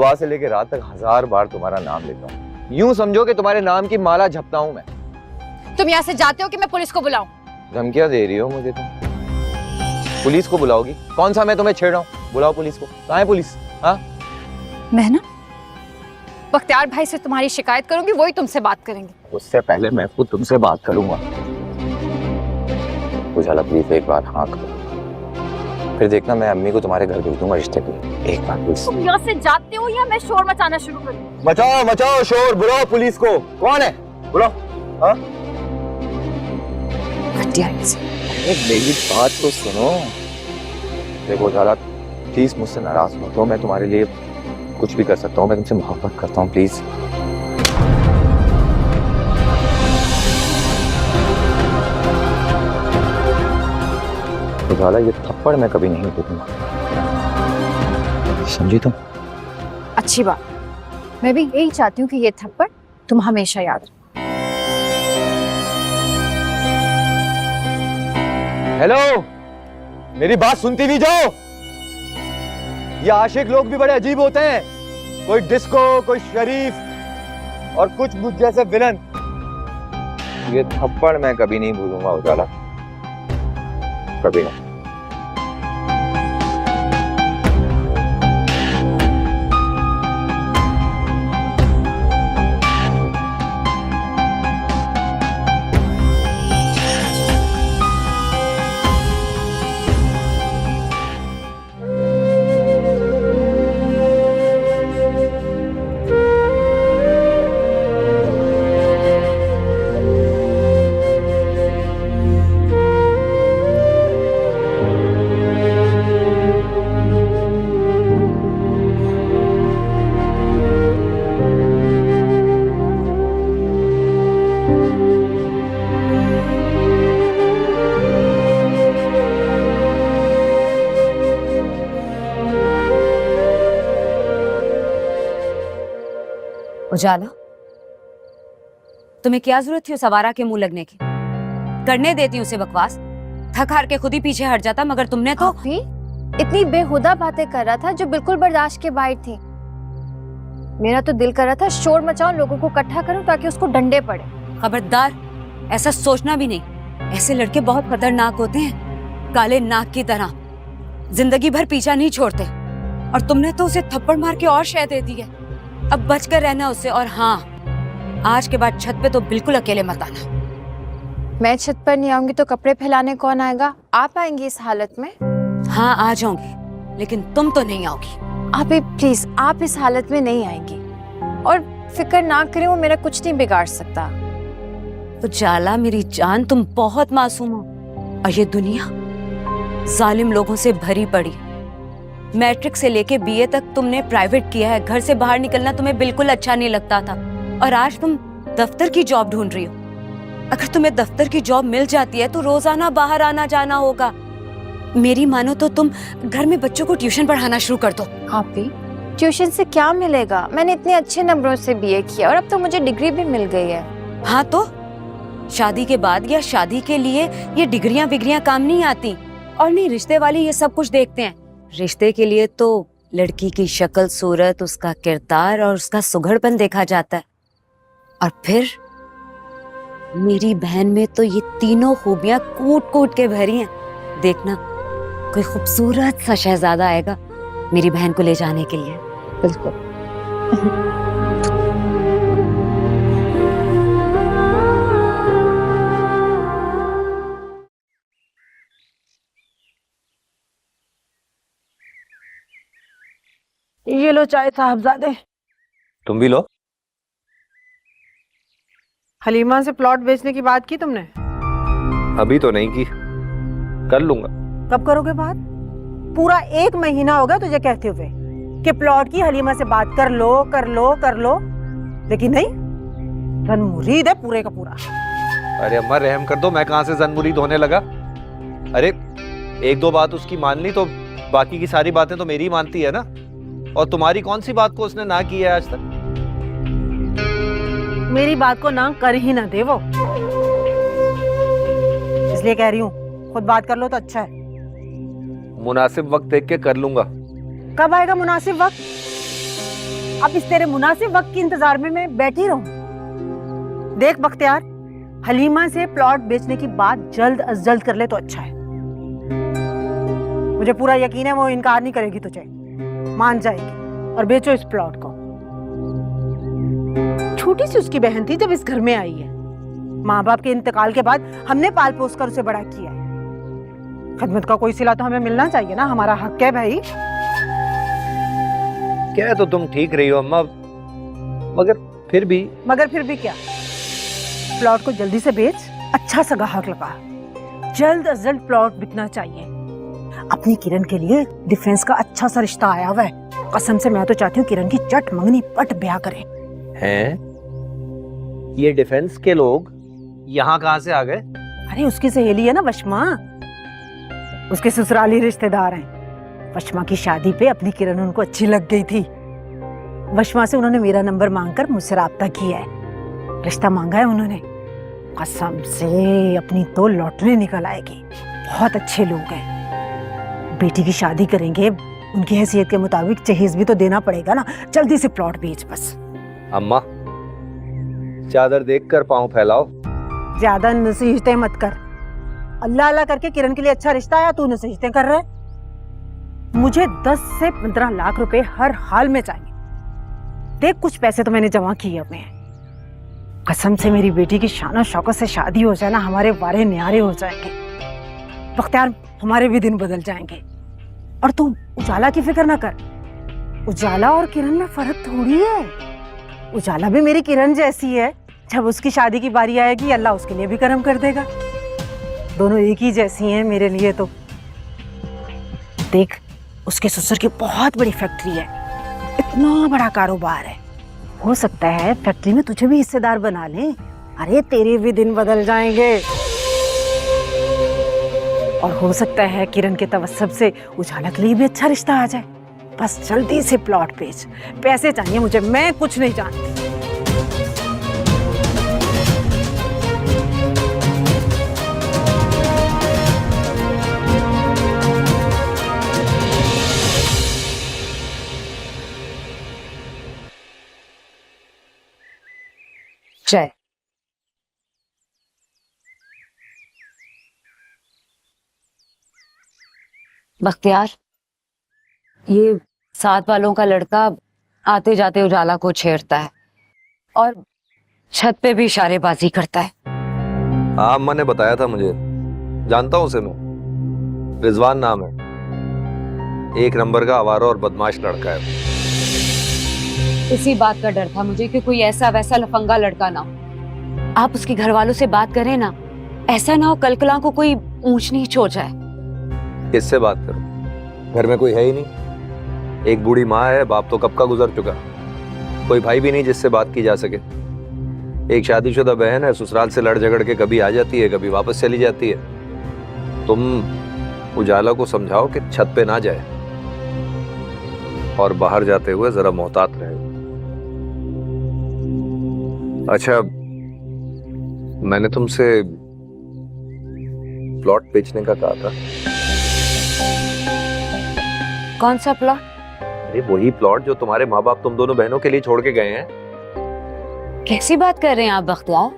सुबह से लेकर रात तक 1000 बार तुम्हारा नाम लेता हूँ। यूं समझो कि तुम्हारे नाम की माला जपता हूँ मैं। तुम यहाँ से जाते हो कि मैं पुलिस को बुलाऊं? धमकियां दे रही हो मुझे तुम? पुलिस को बुलाओगी? कौन सा मैं तुम्हें छेड़ रहा हूँ? बुलाओ पुलिस को। कहाँ है पुलिस? हाँ, मैं ना बख्तियार भाई से तुम्हारी शिकायत करूंगी, वही तुमसे बात करेंगे। उससे पहले मैं खुद तुमसे बात करूंगा। उजाला प्लीज एक बार हाँ करो, फिर देखना मैं अम्मी को तुम्हारे घर भेज दूंगा रिश्ते के लिए। एक बार प्लीज। तुम यहाँ से जाते हो या मैं शोर मचाना शुरू करूं? मचाओ मचाओ शोर, बुलाओ पुलिस को। कौन है? बुलाओ। हाँ, मेरी बात तो सुनो। देखो उजाला प्लीज मुझसे नाराज मत हो, मैं तुम्हारे लिए कुछ भी कर सकता हूँ, मैं तुमसे मोहब्बत करता हूँ, प्लीज। उजाला ये थप्पड़ मैं कभी नहीं दूंगा, समझी तुम? अच्छी बात, मैं भी यही चाहती हूँ कि ये थप्पड़ तुम हमेशा याद रखो। हेलो, मेरी बात सुनती नहीं जाओ। ये आशिक लोग भी बड़े अजीब होते हैं, कोई डिस्को, कोई शरीफ और कुछ मुझ जैसे विलन। ये थप्पड़ मैं कभी नहीं भूलूंगा उजाला, कभी नहीं। उजाला, तुम्हें क्या जरूरत थी उस आवारा के मुंह लगने की? करने देती उसे बकवास, थक हार के खुद ही पीछे हट जाता, मगर तुमने तो भी इतनी बेहुदा बातें कर रहा था जो बिल्कुल बर्दाश्त के बाहर थी। मेरा तो दिल कर रहा था शोर मचाऊं, लोगों को इकट्ठा करूं ताकि उसको डंडे पड़े। खबरदार, ऐसा सोचना भी नहीं। ऐसे लड़के बहुत खतरनाक होते हैं, काले नाग की तरह, जिंदगी भर पीछा नहीं छोड़ते। और तुमने तो उसे थप्पड़ मार के और शह दे दी है। अब बचकर रहना उससे, और हाँ, आज के बाद छत पे तो बिल्कुल अकेले मत आना। मैं छत पर नहीं आऊंगी तो कपड़े फैलाने कौन आएगा? आप आएंगी इस हालत में? हाँ आ जाऊंगी, लेकिन तुम तो नहीं आओगी। आप प्लीज, आप इस हालत में नहीं आएंगी। और फिक्र ना करें, वो मेरा कुछ नहीं बिगाड़ सकता। उजाला मेरी जान, तुम बहुत मासूम हो, और ये दुनिया जालिम लोगों से भरी पड़ी। मैट्रिक से लेके बीए तक तुमने प्राइवेट किया है, घर से बाहर निकलना तुम्हें बिल्कुल अच्छा नहीं लगता था, और आज तुम दफ्तर की जॉब ढूंढ रही हो। अगर तुम्हें दफ्तर की जॉब मिल जाती है तो रोजाना बाहर आना जाना होगा। मेरी मानो तो तुम घर में बच्चों को ट्यूशन पढ़ाना शुरू कर दो। आप भी ट्यूशन से क्या मिलेगा? मैंने इतने अच्छे नंबरों से बीए किया और अब तो मुझे डिग्री भी मिल गई है। हाँ तो शादी के बाद या शादी के लिए ये डिग्रियां बिग्रियां काम नहीं आती। और नहीं, रिश्ते वाले ये सब कुछ देखते हैं। रिश्ते के लिए तो लड़की की शक्ल सूरत, उसका किरदार और उसका सुघड़पन देखा जाता है। और फिर मेरी बहन में तो ये तीनों खूबियां कूट कूट के भरी हैं। देखना, कोई खूबसूरत सा शहजादा आएगा मेरी बहन को ले जाने के लिए। बिल्कुल। ये लो चाय साहबजादे। तुम भी लो। हलीमा से प्लॉट बेचने की बात की तुमने? अभी तो नहीं की, कर लूंगा। कब करोगे बात? पूरा 1 महीना हो गया तुझे कहते हुए कि प्लॉट की हलीमा से बात कर लो कर लो कर लो, लेकिन नहीं, जन मुरीद है पूरे का पूरा। अरे अम्मा रहम कर दो, मैं कहां से जन मुरीद होने लगा? अरे 1-2 बात उसकी मान ली तो बाकी की सारी बातें तो मेरी मानती है ना। और तुम्हारी कौन सी बात को उसने ना की है आज तक? मेरी बात को ना कर ही ना दे वो, इसलिए कह रही हूँ खुद बात कर लो तो अच्छा है। मुनासिब वक्त देख के कर लूंगा। कब आएगा मुनासिब वक्त? अब इस तेरे मुनासिब वक्त के इंतजार में मैं बैठी रहूं? देख बख्तियार, हलीमा से प्लॉट बेचने की बात जल्द अज जल्द कर ले तो अच्छा है। मुझे पूरा यकीन है वो इनकार नहीं करेगी तुझे, मान जाएगी। और बेचो इस प्लॉट को। छोटी सी उसकी बहन थी जब इस घर में आई है। माँ बाप के इंतकाल के बाद हमने पाल पोस कर उसे बड़ा किया है। खिदमत का कोई सिला तो हमें मिलना चाहिए ना, हमारा हक है भाई। क्या तो तुम ठीक रही हो अम्मा, मगर फिर भी क्या? प्लॉट को जल्दी से बेच, अच्छा सा गाहक लगा। जल्द अज जल्द प्लॉट बिकना चाहिए। अपनी किरण के लिए डिफेंस का अच्छा सा रिश्ता आया हुआ है। कसम से मैं तो चाहती हूँ किरण की चट मंगनी पट ब्याह करें। हैं? ये डिफेंस के लोग यहाँ कहाँ से आ गए? अरे उसकी सहेली है ना वशमा, उसके ससुराली रिश्तेदार हैं। वशमा की शादी पे अपनी किरण उनको अच्छी लग गई थी। वशमा से उन्होंने मेरा नंबर मांगकर मुझसे राब्ता किया है, रिश्ता मांगा है उन्होंने। कसम से अपनी तो लॉटरी निकल आएगी। बहुत अच्छे लोग हैं। बेटी की शादी करेंगे, उनकी हैसियत के मुताबिक जहेज भी तो देना पड़ेगा ना। जल्दी से प्लॉट बेच बस। अम्मा, चादर देखकर पांव फैलाओ। ज्यादा नसीहतें मत कर। अल्लाह अल्लाह करके किरण के लिए अच्छा रिश्ता आया, तू नसीहतें कर रहा है। मुझे 10 से 15 लाख रुपए हर हाल में चाहिए। देख कुछ पैसे तो मैंने जमा किए हुए हैं। कसम से मेरी बेटी की शान शौकत से शादी हो जाए ना, हमारे वारे न्यारे हो जाएंगे। बख्तियार, हमारे भी दिन बदल जाएंगे। और तू उजाला की फिक्र ना कर। उजाला और किरण में फर्क थोड़ी है। उजाला भी मेरी किरण जैसी है। जब उसकी शादी की बारी आएगी अल्लाह उसके लिए भी करम कर देगा। दोनों एक ही जैसी हैं मेरे लिए तो। देख उसके ससुर की बहुत बड़ी फैक्ट्री है, इतना बड़ा कारोबार है। हो सकता है फैक्ट्री में तुझे भी हिस्सेदार बना लें। अरे तेरे भी दिन बदल जाएंगे। और हो सकता है किरण के तवस्सुब से उजाला के लिए भी अच्छा रिश्ता आ जाए। बस जल्दी से प्लॉट बेच। पैसे चाहिए मुझे, मैं कुछ नहीं जानती। जय। बख्तियार, ये साथ वालों का लड़का आते जाते उजाला को छेड़ता है और छत पे भी इशारेबाजी करता है। हाँ, अम्मा ने बताया था मुझे, जानता हूँ उसे मैं। रिजवान नाम है, एक नंबर का आवारा और बदमाश लड़का है। इसी बात का डर था मुझे कि कोई ऐसा वैसा लफंगा लड़का ना हो। आप उसके घर वालों से बात करें ना, ऐसा ना हो कल कला को कोई ऊंच नीच हो जाए। किससे बात करूं? घर में कोई है ही नहीं। एक बूढ़ी माँ है, बाप तो कब का गुजर चुका। कोई भाई भी नहीं जिससे बात की जा सके। एक शादीशुदा बहन है, ससुराल से लड़ झगड़ के कभी आ जाती है, कभी वापस चली जाती है। तुम उजाला को समझाओ कि छत पे ना जाए और बाहर जाते हुए जरा मोहतात रहे। अच्छा, मैंने तुमसे प्लॉट बेचने का कहा था। कौन सा प्लॉट? अरे वही प्लॉट जो तुम्हारे माँ बाप तुम दोनों बहनों के लिए छोड़ के गए हैं। कैसी बात कर रहे हैं आप बख्तियार?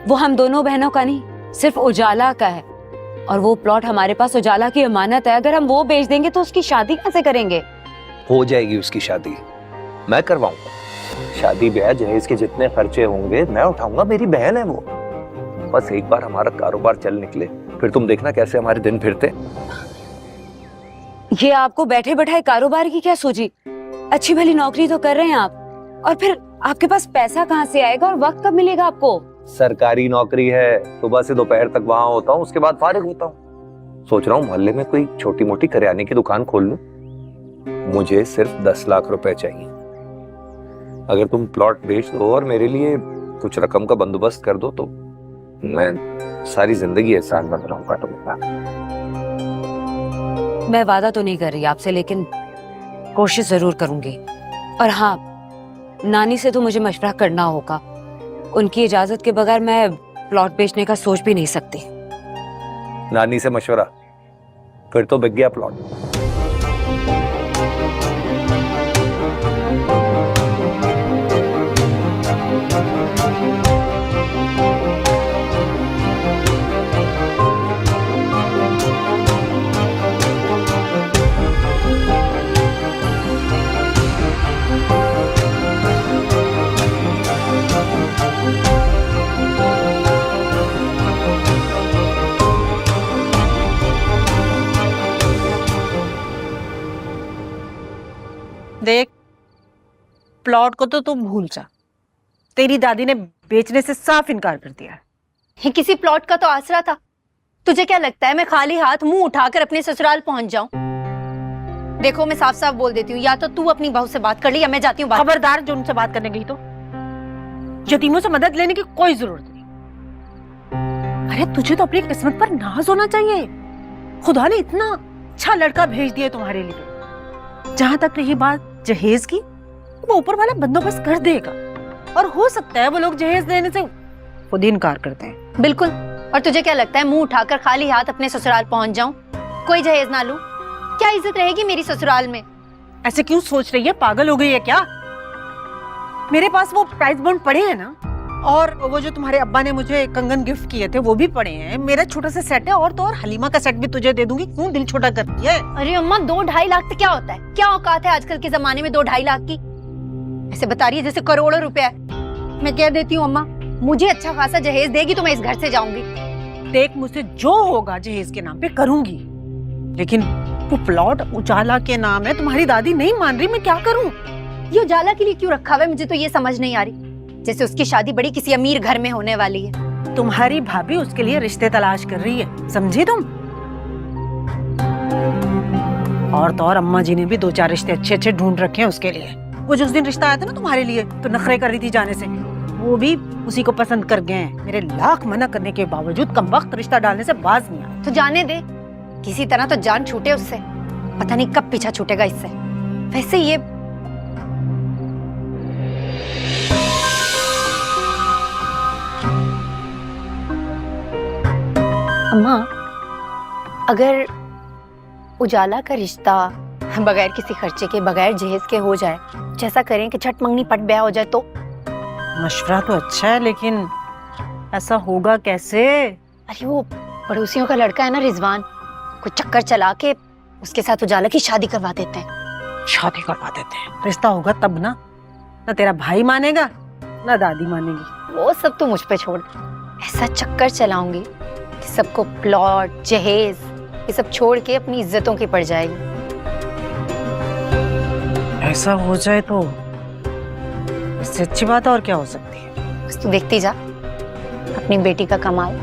वो हम दोनों बहनों का नहीं, सिर्फ उजाला का है। और वो प्लॉट हमारे पास उजाला की अमानत है। अगर हम वो बेच देंगे तो उसकी शादी कैसे करेंगे? हो जाएगी उसकी शादी, मैं करवाऊंगा। शादी ब्याह जहेज के जितने खर्चे होंगे मैं उठाऊंगा, मेरी बहन है वो। बस एक बार हमारा कारोबार चल निकले, फिर तुम देखना कैसे हमारे दिन फिरते। ये आपको बैठे बैठाए कारोबार की क्या सूझी? अच्छी भली नौकरी तो कर रहे हैं आप, और फिर आपके पास पैसा कहाँ से आएगा और वक्त कब मिलेगा आपको? सरकारी नौकरी है, सुबह से दोपहर तक वहां होता हूँ, उसके बाद फारिग होता हूँ। सोच रहा हूँ मोहल्ले में कोई छोटी मोटी करियाने की दुकान खोल लूं। मुझे सिर्फ 10 लाख रुपए चाहिए। अगर तुम प्लॉट बेच दो और मेरे लिए कुछ रकम का बंदोबस्त कर दो तो मैं सारी जिंदगी एहसान बन रहूंगा तुम्हारा। मैं वादा तो नहीं कर रही आपसे, लेकिन कोशिश जरूर करूंगी। और हाँ, नानी से तो मुझे मशवरा करना होगा। उनकी इजाजत के बगैर मैं प्लॉट बेचने का सोच भी नहीं सकती। नानी से मशवरा? फिर तो बिक गया प्लॉट। प्लॉट को तो तुम भूल जा, तेरी दादी ने बेचने से साफ इनकार कर दिया है। ये किसी प्लॉट का तो आसरा था। तुझे क्या लगता है मैं खाली हाथ मुंह उठाकर अपने ससुराल पहुंच जाऊं? देखो मैं साफ साफ बोल देती हूँ, या तो तू अपनी बहू से बात कर ली या मैं जाती हूँ। खबरदार जो उनसे बात करने गई तो यतीमों से मदद लेने की कोई जरूरत नहीं। अरे तुझे तो अपनी किस्मत पर नाज होना चाहिए। खुदा ने इतना अच्छा लड़का भेज दिया तुम्हारे लिए। जहां तक रही बात जहेज की, वो ऊपर वाला बंदोबस्त कर देगा, और हो सकता है वो लोग जहेज देने से खुद ही इनकार करते हैं। बिल्कुल। और तुझे क्या लगता है मुंह उठाकर खाली हाथ अपने ससुराल पहुंच जाऊं, कोई जहेज ना लूं? क्या इज्जत रहेगी मेरी ससुराल में? ऐसे क्यों सोच रही है? पागल हो गई है क्या? मेरे पास वो प्राइस बॉन्ड पड़े हैं ना, और वो जो तुम्हारे अब्बा ने मुझे कंगन गिफ्ट किए थे वो भी पड़े हैं। मेरा छोटा सा सेट है, और तो और हलीमा का सेट भी तुझे दे दूंगी। क्यों दिल छोटा करती है? अरे अम्मा 2-2.5 लाख तो क्या होता है? क्या औकात है आजकल के जमाने में 2-2.5 लाख की? ऐसे बता रही है जैसे करोड़ों रुपए है। मैं कह देती हूँ अम्मा, मुझे अच्छा खासा जहेज देगी तो मैं इस घर से जाऊंगी। देख, मुझसे जो होगा जहेज के नाम पे करूंगी, लेकिन वो प्लॉट उजाला के नाम है। तुम्हारी दादी नहीं मान रही, मैं क्या करूं? ये उजाला के लिए क्यों रखा हुआ है? मुझे तो ये समझ नहीं आ रही। जैसे उसकी शादी बड़ी किसी अमीर घर में होने वाली है। तुम्हारी भाभी उसके लिए रिश्ते तलाश कर रही है, समझी तुम? और तो और अम्मा जी ने भी 2-4 रिश्ते अच्छे अच्छे ढूंढ रखे हैं उसके लिए। वो जो उस दिन रिश्ता आया था ना तुम्हारे लिए, तो नखरे कर रही थी जाने से, वो भी उसी को पसंद कर गए हैं। मेरे लाख मना करने के बावजूद कमबख्त रिश्ता डालने से बाज नहीं आया। तो जाने दे, किसी तरह तो जान छूटे उससे। पता नहीं कब पीछा छूटेगा इससे। वैसे ये अम्मा, अगर उजाला का रिश्ता बगैर किसी खर्चे के, बगैर जहेज के हो जाए, जैसा करें कि छठ मंगनी पट ब्याह हो जाए, तो मशवरा तो अच्छा है, लेकिन ऐसा होगा कैसे? अरे वो पड़ोसियों का लड़का है ना रिजवान, कुछ चक्कर चला के उसके साथ उजाला की शादी करवा देते हैं। शादी करवा देते हैं? रिश्ता होगा तब ना तेरा भाई मानेगा ना दादी मानेगी। वो सब तो मुझ पे छोड़। ऐसा चक्कर चलाऊंगी कि सबको प्लॉट, जहेज, ये सब छोड़ के अपनी इज्जतों की पड़ जाएगी। ऐसा हो जाए तो इससे अच्छी बात और क्या हो सकती है? बस तू देखती जा अपनी बेटी का कमाल।